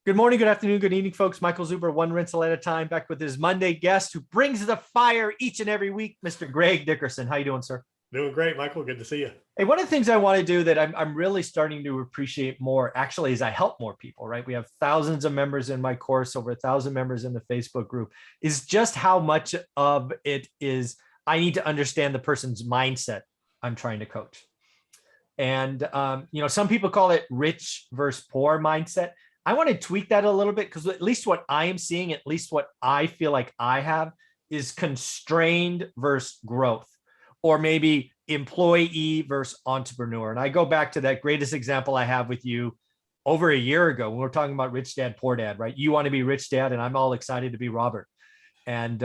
Good morning, good afternoon, good evening, folks. Michael Zuber, one rental at a time, back with his Monday guest who brings the fire each and every week, Mr. Greg Dickerson. How you doing, sir? Doing great, Michael. Good to see you. Hey, one of the things I want to do that I'm really starting to appreciate more, actually, is I help more people, right? We have thousands of members in my course, over 1,000 members in the Facebook group, is just how much of it is I need to understand the person's mindset I'm trying to coach. And, some people call it rich versus poor mindset. I want to tweak that a little bit because at least what I am seeing, at least what I feel like I have, is constrained versus growth, or maybe employee versus entrepreneur. And I go back to that greatest example I have with you over a year ago when we we're talking about Rich Dad, Poor Dad, right? You want to be Rich Dad, and I'm all excited to be Robert. And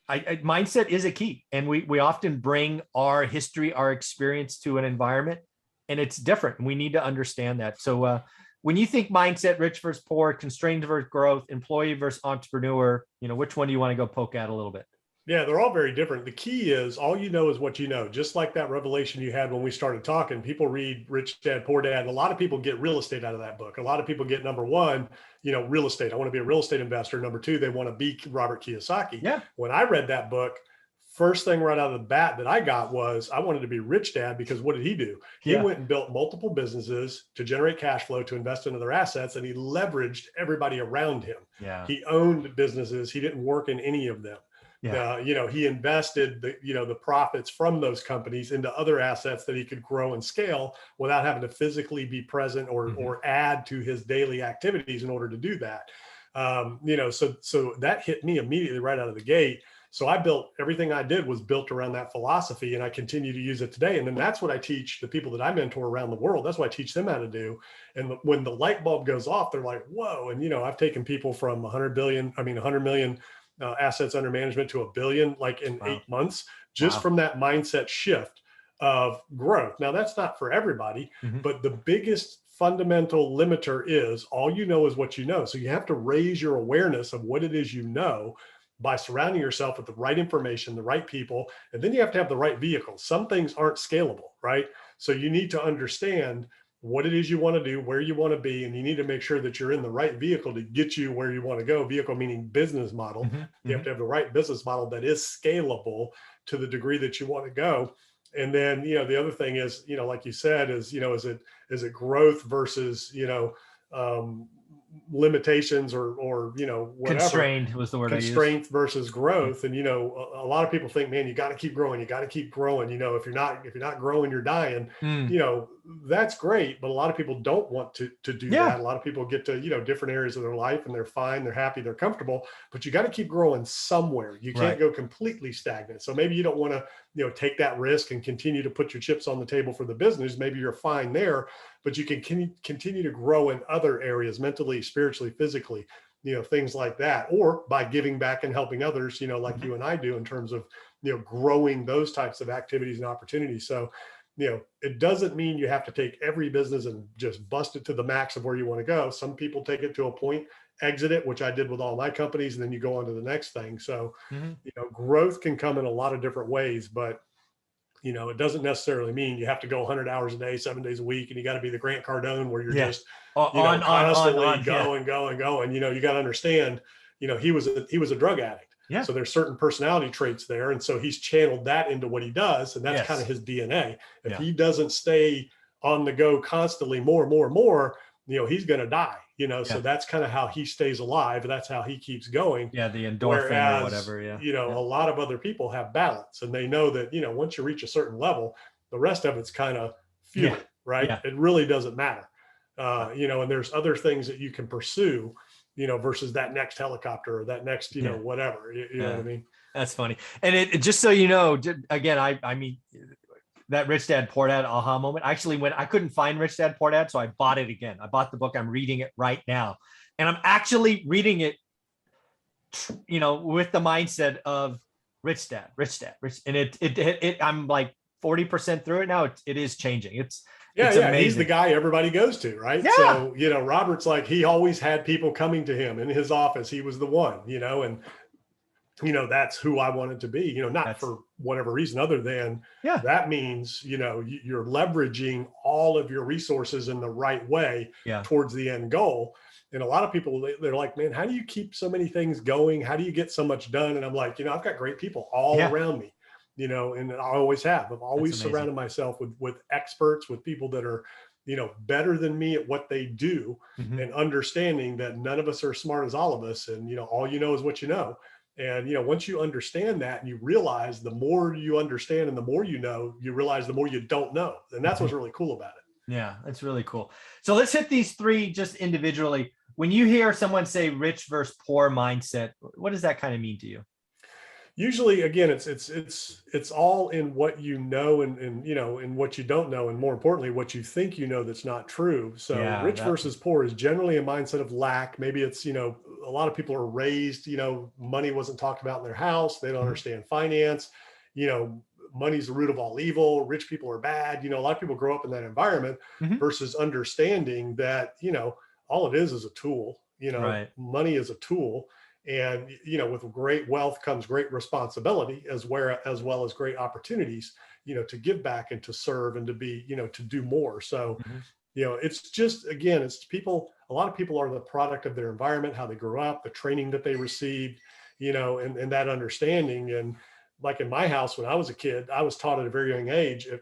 mindset is a key. And we often bring our history, our experience to an environment, and it's different. And we need to understand that. So, when you think mindset, rich versus poor, constrained versus growth, employee versus entrepreneur, which one do you want to go poke at a little bit? Yeah, they're all very different. The key is all you know is what you know. Just like that revelation you had when we started talking, people read Rich Dad, Poor Dad. And a lot of people get real estate out of that book. A lot of people get number one, real estate. I want to be a real estate investor. Number two, they want to be Robert Kiyosaki. Yeah. When I read that book, first thing right out of the bat that I got was I wanted to be Rich Dad, because what did he do? He went and built multiple businesses to generate cash flow to invest into their assets, and he leveraged everybody around him. Yeah. He owned businesses. He didn't work in any of them. Yeah. He invested the profits from those companies into other assets that he could grow and scale without having to physically be present or add to his daily activities in order to do that. So that hit me immediately right out of the gate. So I built everything I did was built around that philosophy, and I continue to use it today. And then that's what I teach the people that I mentor around the world. That's what I teach them how to do. And when the light bulb goes off, they're like, whoa. And, I've taken people from 100 million assets under management to $1 billion, like in 8 months, just from that mindset shift of growth. Now, that's not for everybody, but the biggest fundamental limiter is all you know is what you know. So you have to raise your awareness of what it is you know by surrounding yourself with the right information, the right people, and then you have to have the right vehicles. Some things aren't scalable, right? So you need to understand what it is you want to do, where you want to be, and you need to make sure that you're in the right vehicle to get you where you want to go. Vehicle meaning business model. You have to have the right business model that is scalable to the degree that you want to go. And then, the other thing is, like you said, is it growth versus, limitations or whatever. Constrained was the word I used. Constraint versus growth. And a lot of people think, man, you got to keep growing. If you're not growing, you're dying. That's great, but a lot of people don't want to do that. A lot of people get to different areas of their life and they're fine, they're happy, they're comfortable, but you got to keep growing somewhere. You can't go completely stagnant. So maybe you don't want to take that risk and continue to put your chips on the table for the business. Maybe you're fine there, but you can continue to grow in other areas, mentally, spiritually, physically, things like that, or by giving back and helping others, like you and I do, in terms of, growing those types of activities and opportunities. So, it doesn't mean you have to take every business and just bust it to the max of where you want to go. Some people take it to a point, exit it, which I did with all my companies, and then you go on to the next thing. So, growth can come in a lot of different ways, but it doesn't necessarily mean you have to go 100 hours a day, 7 days a week, and you got to be the Grant Cardone where you're just constantly going. You got to understand, he was a drug addict. Yeah. So there's certain personality traits there, and so he's channeled that into what he does, and that's kind of his DNA. If he doesn't stay on the go constantly, more, he's going to die. So that's kind of how he stays alive. That's how he keeps going. Yeah, the endorphin or whatever. A lot of other people have balance, and they know that once you reach a certain level, the rest of it's kind of futile, right? Yeah. It really doesn't matter. And there's other things that you can pursue, versus that next helicopter or that next, whatever. You know what I mean? That's funny. And it just so you know, again, I mean. That Rich Dad, Poor Dad aha moment. Actually, when I couldn't find Rich Dad, Poor Dad, so I bought it again. I bought the book. I'm reading it right now. And I'm actually reading it, with the mindset of Rich Dad. And I'm like 40% through it now. It is changing. It's amazing. He's the guy everybody goes to, right? Yeah. So, Robert's like, he always had people coming to him in his office. He was the one, and that's who I wanted to be, not for whatever reason other than Yeah. that means, you're leveraging all of your resources in the right way Yeah. towards the end goal. And a lot of people, they're like, man, how do you keep so many things going? How do you get so much done? And I'm like, I've got great people all Yeah. around me, and I always have. I've That's always amazing. surrounded myself with experts, with people that are, better than me at what they do, Mhm. and understanding that none of us are as smart as all of us. And, all you know is what you know. And, once you understand that and you realize the more you understand and the more you realize the more you don't know. And that's Mhm. what's really cool about it. Yeah, that's really cool. So let's hit these three just individually. When you hear someone say rich versus poor mindset, what does that kind of mean to you? Usually, again, it's all in what you know, and in what you don't know, and more importantly what you think that's not true. So Yeah, rich that versus poor is generally a mindset of lack. Maybe it's, a lot of people are raised, money wasn't talked about in their house, they don't Mhm. understand finance, you know money's the root of all evil, rich people are bad. A lot of people grow up in that environment Mhm. versus understanding that, all it is a tool. Right. Money is a tool. And with great wealth comes great responsibility, as well as great opportunities, to give back and to serve and to be, to do more. So, Mhm. it's just, again, it's people. A lot of people are the product of their environment, how they grew up, the training that they received, and that understanding. And like in my house when I was a kid, I was taught at a very young age, if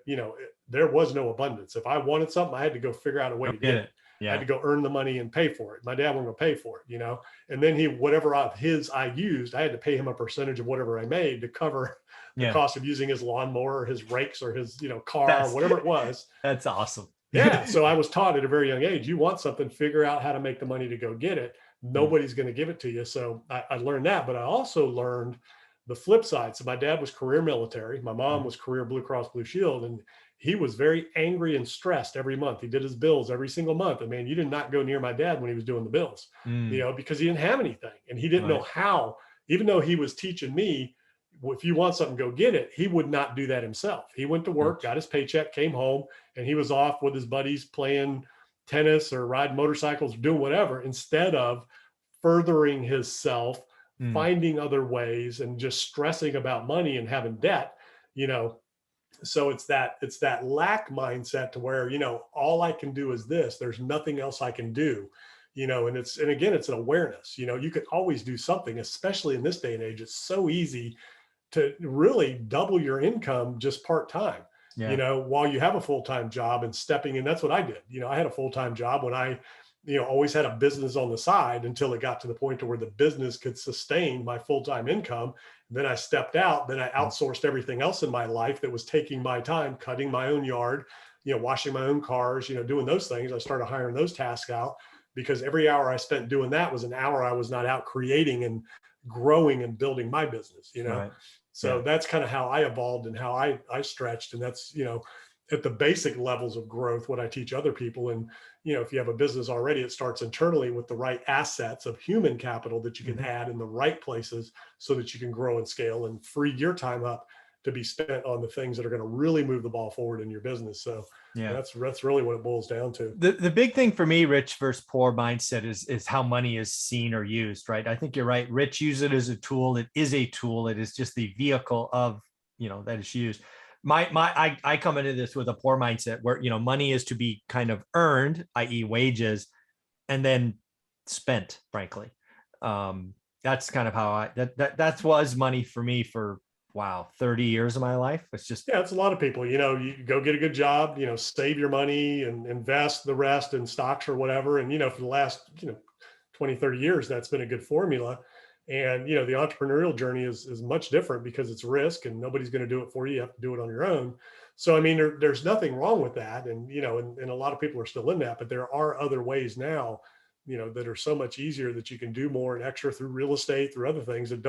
there was no abundance. If I wanted something, I had to go figure out a way Go to get get it. it. I had Yeah. to go earn the money and pay for it. My dad wasn't going to pay for it, and then whatever of his I used, I had to pay him a percentage of whatever I made to cover the Yeah. cost of using his lawnmower or his rakes or his, car, That's whatever it was. that's awesome. Yeah. So I was taught at a very young age, you want something, figure out how to make the money to go get it. Mm. Nobody's going to give it to you. So I learned that, but I also learned the flip side. So my dad was career military. My mom Mhm. was career Blue Cross Blue Shield. And he was very angry and stressed every month. He did his bills every single month. And man, you did not go near my dad when he was doing the bills, Mm. because he didn't have anything and he didn't know Right. how, even though he was teaching me, if you want something, go get it. He would not do that himself. He went to work, Ouch. got his paycheck, came home, and he was off with his buddies playing tennis or riding motorcycles, doing whatever, instead of furthering himself, Mm. finding other ways, and just stressing about money and having debt. You know, so it's that lack mindset to where all I can do is this. There's nothing else I can do. And again, it's an awareness. You could always do something, especially in this day and age. It's so easy to really double your income just part-time, Yeah. while you have a full-time job and stepping in. That's what I did. I had a full-time job when I, always had a business on the side until it got to the point to where the business could sustain my full-time income. Then I stepped out, then I Mm. outsourced everything else in my life that was taking my time, cutting my own yard, washing my own cars, doing those things. I started hiring those tasks out because every hour I spent doing that was an hour I was not out creating and growing and building my business. Right. So Yeah. that's kind of how I evolved and how I stretched. And that's, at the basic levels of growth, what I teach other people. And, if you have a business already, it starts internally with the right assets of human capital that you can Mhm. add in the right places so that you can grow and scale and free your time up to be spent on the things that are going to really move the ball forward in your business. So Yeah. that's really what it boils down to. The big thing for me, rich versus poor mindset is how money is seen or used, right? I think you're right. Rich use it as a tool. It is a tool. It is just the vehicle of, that is used. I come into this with a poor mindset where, money is to be kind of earned, i.e. wages, and then spent, frankly. That's kind of how that was money for me for, wow, 30 years of my life. It's just, Yeah, it's a lot of people. You go get a good job, save your money and invest the rest in stocks or whatever. And, for the last, 20, 30 years, that's been a good formula. And, the entrepreneurial journey is much different because it's risk and nobody's going to do it for you. You have to do it on your own. So, I mean, there's nothing wrong with that. And, and a lot of people are still in that, but there are other ways now, that are so much easier that you can do more and extra through real estate, through other things that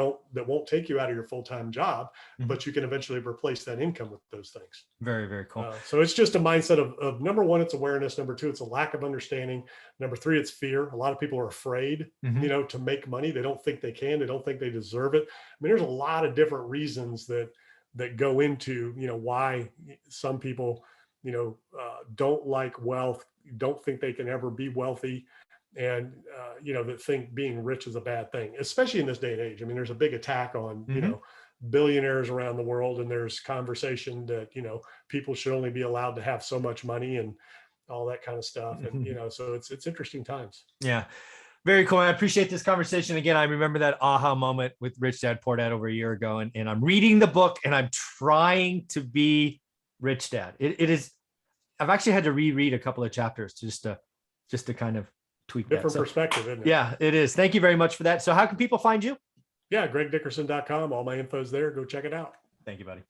won't take you out of your full-time job, mhm, but you can eventually replace that income with those things. very, very cool. So it's just a mindset of number one, it's awareness. Number two, it's a lack of understanding. Number three, it's fear. A lot of people are afraid, Mhm. to make money. They don't think they can. They don't think they deserve it. I mean, there's a lot of different reasons that go into, why some people, don't like wealth, don't think they can ever be wealthy, and that think being rich is a bad thing, especially in this day and age. I mean, there's a big attack on, Mhm. billionaires around the world, and there's conversation that, you know, people should only be allowed to have so much money and all that kind of stuff. And, you know, so it's interesting times. Yeah. Very cool. I appreciate this conversation. Again, I remember that aha moment with Rich Dad Poor Dad over a year ago, and I'm reading the book and I'm trying to be Rich Dad. It is, I've actually had to reread a couple of chapters just to kind of tweak Different that. perspective, isn't it? Yeah, it is. Thank you very much for that. So how can people find you? Yeah, gregdickerson.com. All my info's there. Go check it out. Thank you, buddy.